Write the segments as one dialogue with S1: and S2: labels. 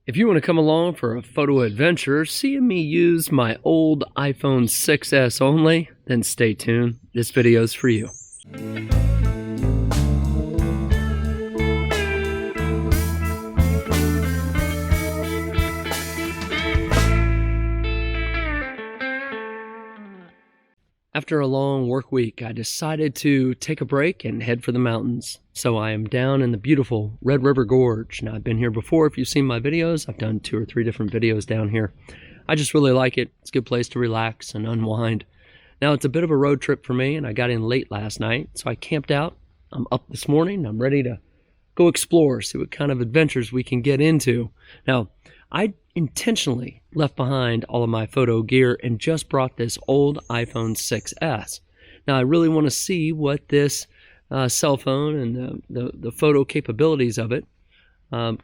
S1: If you want to come along for a photo adventure, seeing me use my old iPhone 6s only, then stay tuned. This video's for you. After a long work week, I decided to take a break and head for the mountains. So I am down in the beautiful Red River Gorge. Now, I've been here before. If you've seen my videos, I've done 2 or 3 different videos down here. I just really like it. It's a good place to relax and unwind. Now, it's a bit of a road trip for me, and I got in late last night, so I camped out. I'm up this morning. I'm ready to go explore, see what kind of adventures we can get into. Now, I intentionally left behind all of my photo gear and just brought this old iPhone 6s. Now, I really want to see what this cell phone and the photo capabilities of it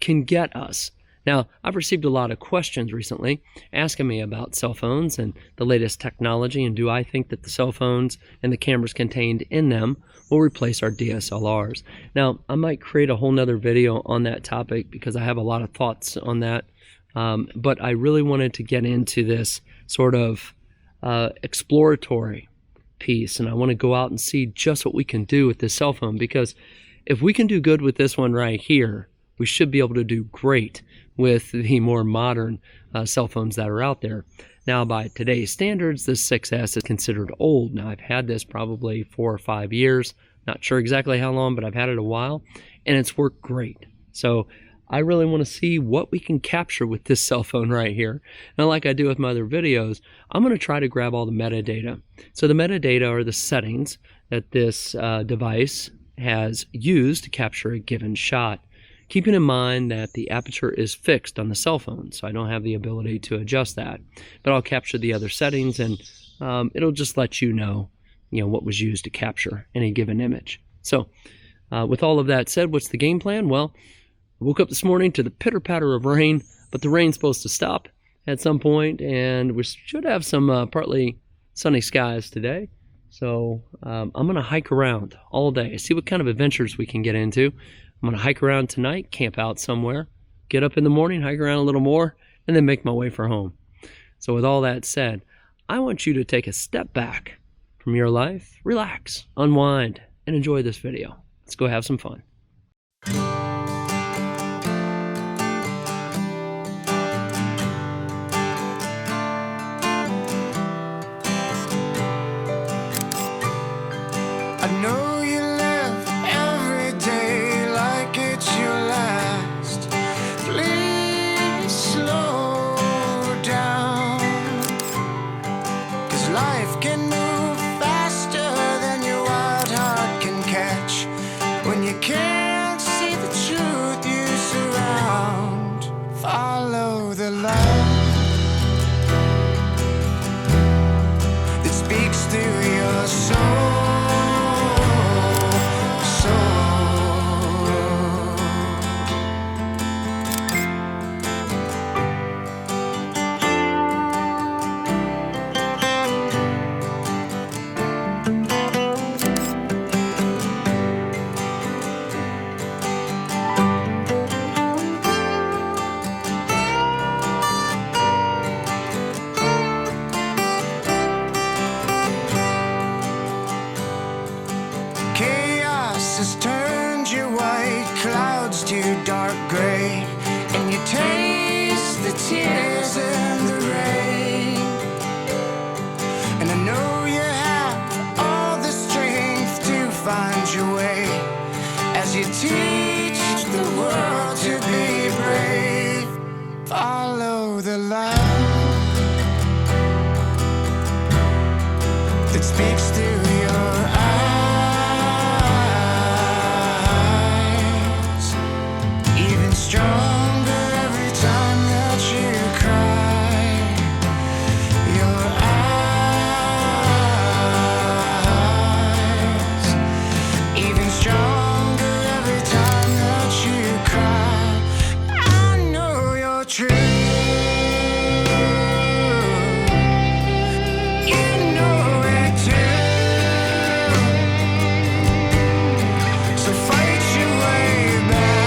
S1: can get us. Now, I've received a lot of questions recently asking me about cell phones and the latest technology, and do I think that the cell phones and the cameras contained in them will replace our DSLRs. Now, I might create a whole nother video on that topic because I have a lot of thoughts on that. But I really wanted to get into this sort of exploratory piece, and I want to go out and see just what we can do with this cell phone, because if we can do good with this one right here, we should be able to do great with the more modern cell phones that are out there. Now, by today's standards, this 6S is considered old. Now, I've had this probably 4 or 5 years, not sure exactly how long, but I've had it a while, and it's worked great. So I really want to see what we can capture with this cell phone right here. Now, like I do with my other videos, I'm going to try to grab all the metadata. So the metadata are the settings that this device has used to capture a given shot, keeping in mind that the aperture is fixed on the cell phone, so I don't have the ability to adjust that. But I'll capture the other settings, and it'll just let you know what was used to capture any given image. So with all of that said, what's the game plan? Well, I woke up this morning to the pitter-patter of rain, but the rain's supposed to stop at some point, and we should have some partly sunny skies today. So I'm going to hike around all day, see what kind of adventures we can get into. I'm going to hike around tonight, camp out somewhere, get up in the morning, hike around a little more, and then make my way for home. So with all that said, I want you to take a step back from your life, relax, unwind, and enjoy this video. Let's go have some fun.
S2: I know you live every day like it's your last. Please slow down, 'cause life can move faster than your wild heart can catch. When you can't see the truth you surround, follow the light that speaks through your soul. Has turned your white clouds to dark gray, and you taste the tears and the rain. And I know you have all the strength to find your way as you teach the world to be brave. Follow the light that speaks through your eyes. Stronger every time that you cry. Your eyes, even stronger every time that you cry. I know you're true. You know it too. So fight your way back.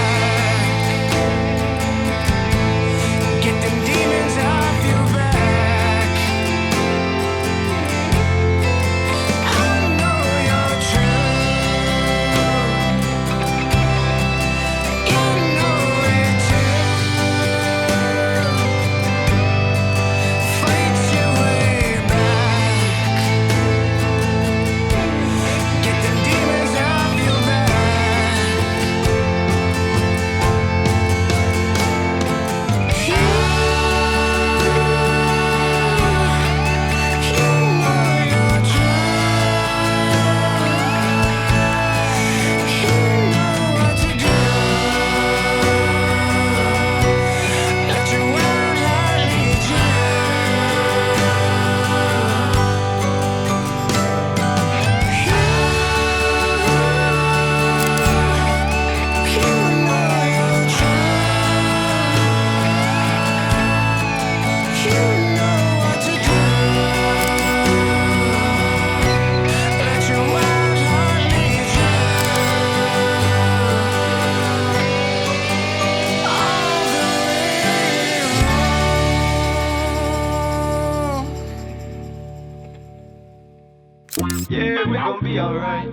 S3: Yeah, we gon' be alright.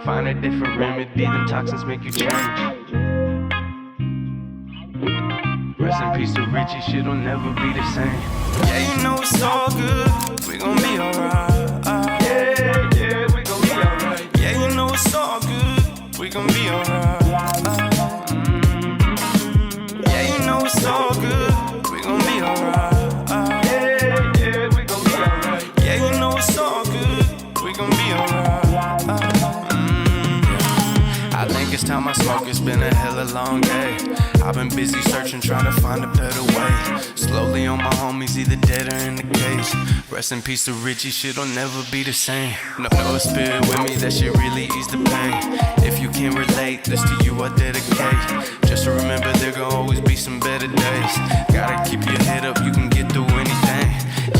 S3: Find a different remedy, them toxins make you change. Rest in peace to Richie, shit'll never be the same.
S2: Yeah, you know it's all good, we gon' be alright.
S3: Yeah, we gon' be alright.
S2: Yeah, you know it's all good, we gon' be alright. Yeah, you know it's all good, we gon' be alright.
S3: Yeah, we gon' be alright.
S2: Yeah, you know it's all good, we gon' be alright. I think it's time I smoke, it's been a hella long day. I've been busy searching, trying to find a better way. Slowly on my homies, either dead or in the cage. Rest in peace to Richie, shit'll never be the same. No spirit with me, that shit really ease the pain. If you can't relate, this to you I dedicate. Just to remember there gon' always be some better days. Gotta keep your head up, you can get through anything.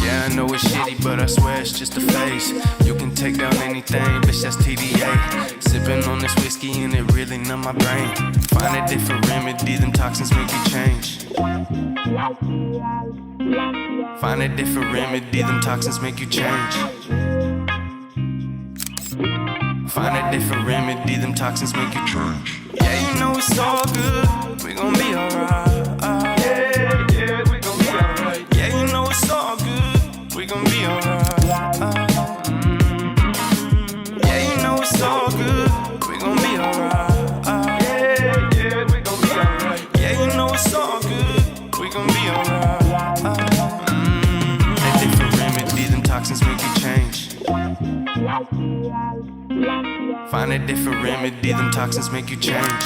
S2: Yeah, I know it's shitty, but I swear it's just a phase. You can take down anything, bitch, that's TDA. Sipping on this whiskey and it really numb my brain. Find a different remedy, them toxins make you change. Find a different remedy, them toxins make you change. Find a different remedy, them toxins make you change. Yeah, you know it's all good, we gon' be alright.
S3: Yeah, we gon' be alright.
S2: Yeah, you know it's all good, we gon' be alright. Yeah, you know it's all good, we gon' be alright.
S3: Yeah, we gon' be alright.
S2: Yeah, you know it's all good, we gon' be alright. A different remedy, them toxins make you change. Find a different remedy, them toxins make you change.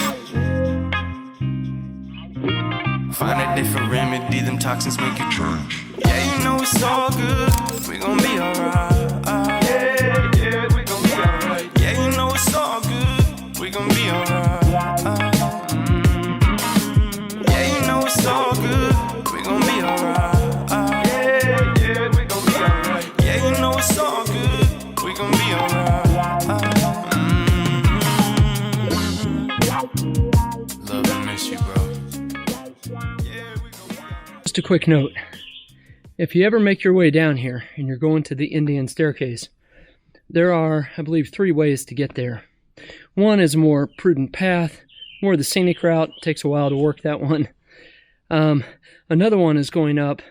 S2: Find a different remedy, them toxins make you change. Yeah, you know it's all good, we gon' be alright.
S3: Yeah, we gon' be alright.
S2: Yeah, you know it's all good, we gon' be alright. Yeah, you know it's all good, we gon' be alright.
S3: Yeah, we gon' be alright.
S2: Yeah, you know it's all good, we gon' be alright. Love and miss you, bro. Yeah, we gon' be alright.
S1: Just a quick note. If you ever make your way down here and you're going to the Indian Staircase, there are, I believe, 3 ways to get there. One is a more prudent path, more the scenic route. It takes a while to work that one. Another one is going up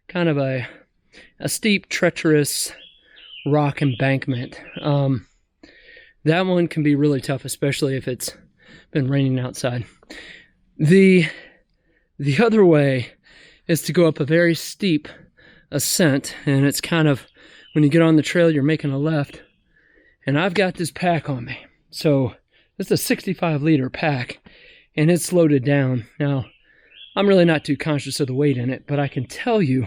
S1: kind of a steep, treacherous rock embankment. That one can be really tough, especially if it's been raining outside. The other way is to go up a very steep ascent, and it's kind of, when you get on the trail, you're making a left, and I've got this pack on me. So this is a 65-liter pack, and it's loaded down. Now, I'm really not too conscious of the weight in it, but I can tell you,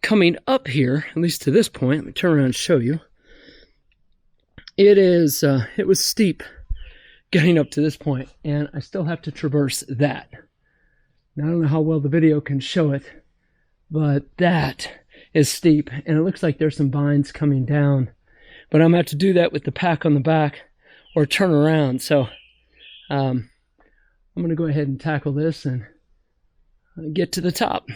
S1: coming up here, at least to this point, let me turn around and show you, it was steep getting up to this point, and I still have to traverse that. Now, I don't know how well the video can show it, but that is steep, and it looks like there's some vines coming down, but I'm going to have to do that with the pack on the back or turn around. So I'm going to go ahead and tackle this and get to the top.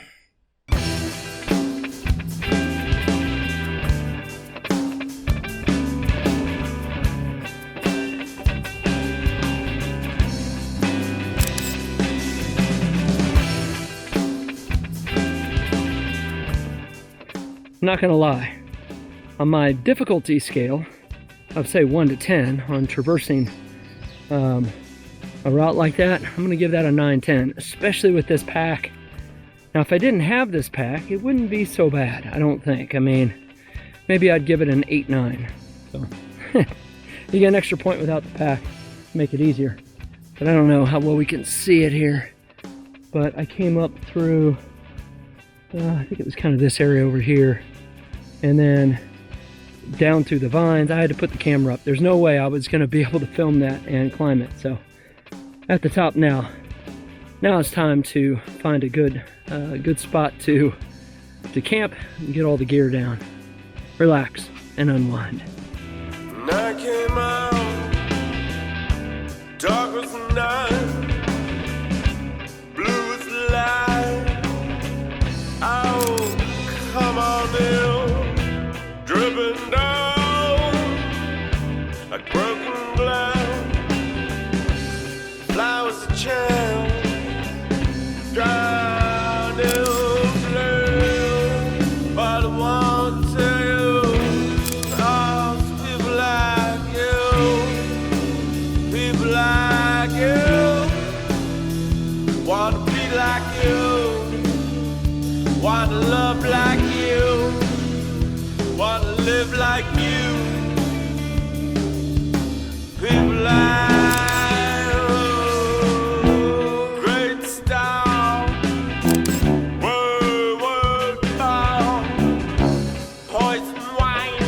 S1: I'm not gonna lie, on my difficulty scale of say 1 to 10 on traversing a route like that, I'm gonna give that a 9-10, especially with this pack. Now, if I didn't have this pack, it wouldn't be so bad, I don't think. I mean, maybe I'd give it an 8-9. So you get an extra point without the pack, make it easier. But I don't know how well we can see it here. But I came up through, I think it was kind of this area over here, and then down through the vines. I had to put the camera up. There's no way I was going to be able to film that and climb it. So at the top now it's time to find a good spot to camp and get all the gear down, relax and unwind.
S2: And I came out, dark was the night, blue was the light. Oh, come on in, dripping down.
S3: Wanna love like you, wanna live like you. People like great star, world bound, poison wine,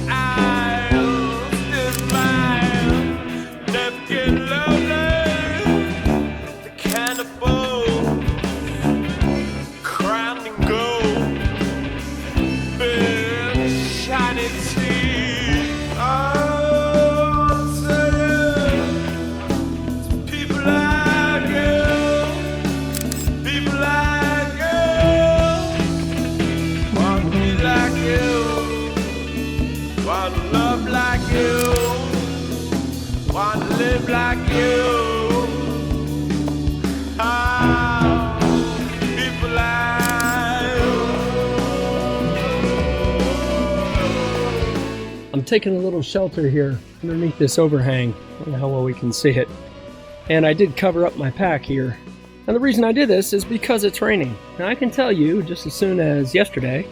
S3: I'll still mine, never get lonely, the cannibal. Live like you. Oh, people like you.
S1: I'm taking a little shelter here underneath this overhang. I don't know how well we can see it. And I did cover up my pack here. And the reason I did this is because it's raining. Now I can tell you, just as soon as yesterday,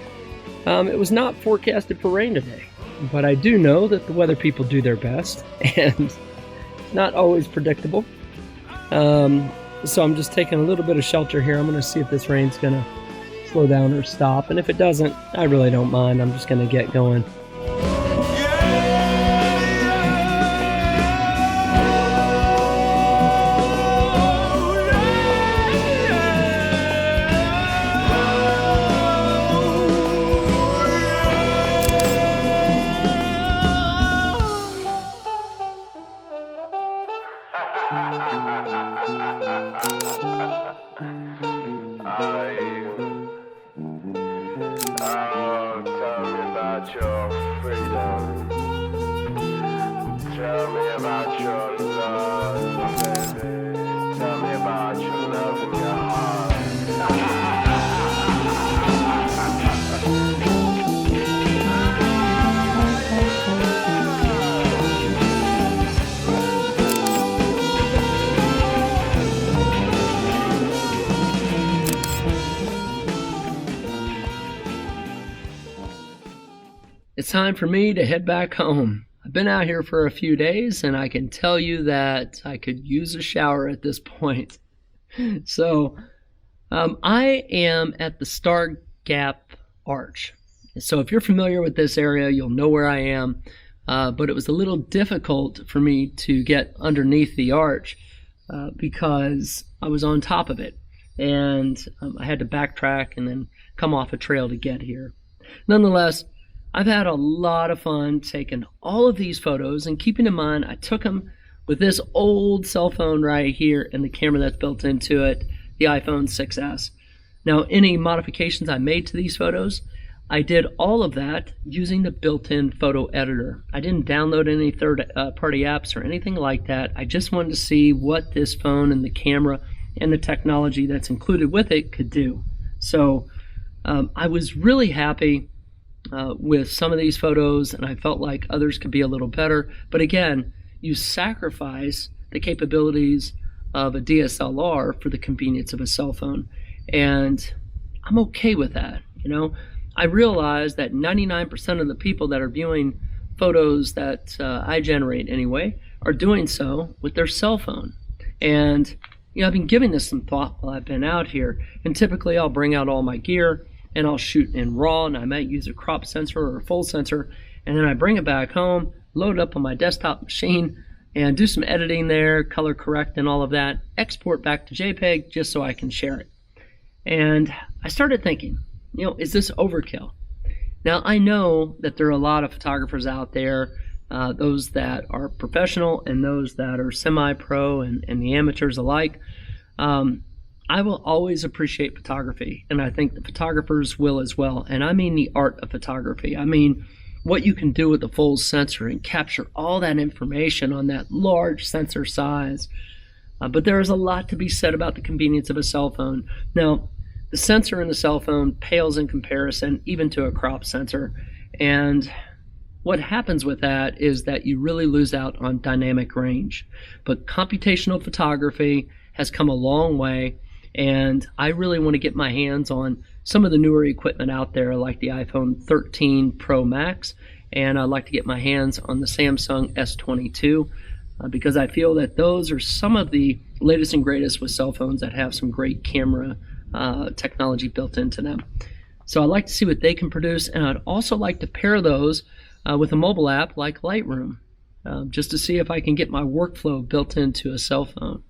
S1: it was not forecasted for rain today. But I do know that the weather people do their best, and not always predictable. So I'm just taking a little bit of shelter here. I'm going to see if this rain's going to slow down or stop. And if it doesn't, I really don't mind. I'm just going to get going. It's time for me to head back home. I've been out here for a few days, and I can tell you that I could use a shower at this point. So, I am at the Star Gap Arch. So if you're familiar with this area, you'll know where I am. But it was a little difficult for me to get underneath the arch because I was on top of it. And I had to backtrack and then come off a trail to get here. Nonetheless, I've had a lot of fun taking all of these photos, and keeping in mind I took them with this old cell phone right here and the camera that's built into it, the iPhone 6s. Now, any modifications I made to these photos, I did all of that using the built-in photo editor. I didn't download any third-party apps or anything like that. I just wanted to see what this phone and the camera and the technology that's included with it could do. So I was really happy with some of these photos, and I felt like others could be a little better. But again, you sacrifice the capabilities of a DSLR for the convenience of a cell phone, and I'm okay with that. You know, I realize that 99% of the people that are viewing photos that I generate anyway are doing so with their cell phone. And you know, I've been giving this some thought while I've been out here, and typically I'll bring out all my gear and I'll shoot in RAW, and I might use a crop sensor or a full sensor, and then I bring it back home, load it up on my desktop machine, and do some editing there, color correct and all of that, export back to JPEG just so I can share it. And I started thinking, you know, is this overkill? Now, I know that there are a lot of photographers out there, those that are professional and those that are semi-pro and the amateurs alike. I will always appreciate photography, and I think the photographers will as well. And I mean the art of photography. I mean what you can do with a full sensor and capture all that information on that large sensor size. But there is a lot to be said about the convenience of a cell phone. Now, the sensor in the cell phone pales in comparison even to a crop sensor. And what happens with that is that you really lose out on dynamic range. But computational photography has come a long way. And I really want to get my hands on some of the newer equipment out there, like the iPhone 13 Pro Max, and I'd like to get my hands on the Samsung S22 because I feel that those are some of the latest and greatest with cell phones that have some great camera technology built into them. So I'd like to see what they can produce, and I'd also like to pair those with a mobile app like Lightroom, just to see if I can get my workflow built into a cell phone.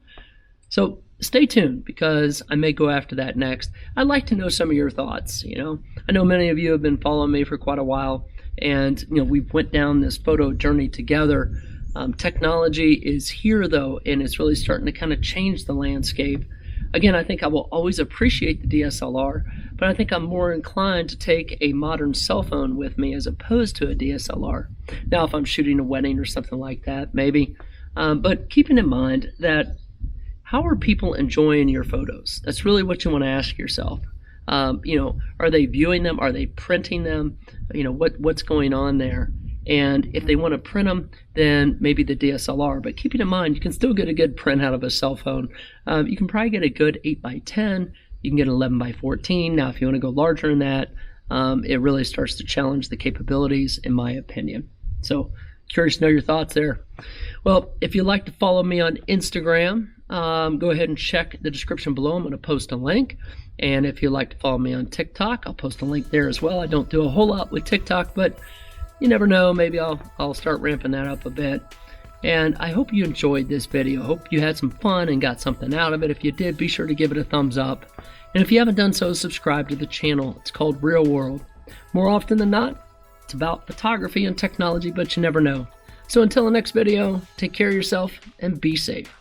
S1: So stay tuned, because I may go after that next. I'd like to know some of your thoughts. I know many of you have been following me for quite a while, and we've went down this photo journey together. Technology is here though, and it's really starting to kind of change the landscape. Again, I think I will always appreciate the DSLR, but I think I'm more inclined to take a modern cell phone with me as opposed to a DSLR. Now, if I'm shooting a wedding or something like that, maybe. But keeping in mind that how are people enjoying your photos? That's really what you want to ask yourself. Are they viewing them? Are they printing them? What's going on there? And if they want to print them, then maybe the DSLR. But keeping in mind, you can still get a good print out of a cell phone. You can probably get a good 8x10. You can get an 11x14. Now, if you want to go larger than that, it really starts to challenge the capabilities, in my opinion. So, curious to know your thoughts there. Well, if you'd like to follow me on Instagram, go ahead and check the description below. I'm going to post a link. And if you'd like to follow me on TikTok, I'll post a link there as well. I don't do a whole lot with TikTok, but you never know, maybe I'll start ramping that up a bit. And I hope you enjoyed this video. I hope you had some fun and got something out of it. If you did, be sure to give it a thumbs up. And if you haven't done so, subscribe to the channel. It's called Real World. More often than not, it's about photography and technology, but you never know. So until the next video, take care of yourself and be safe.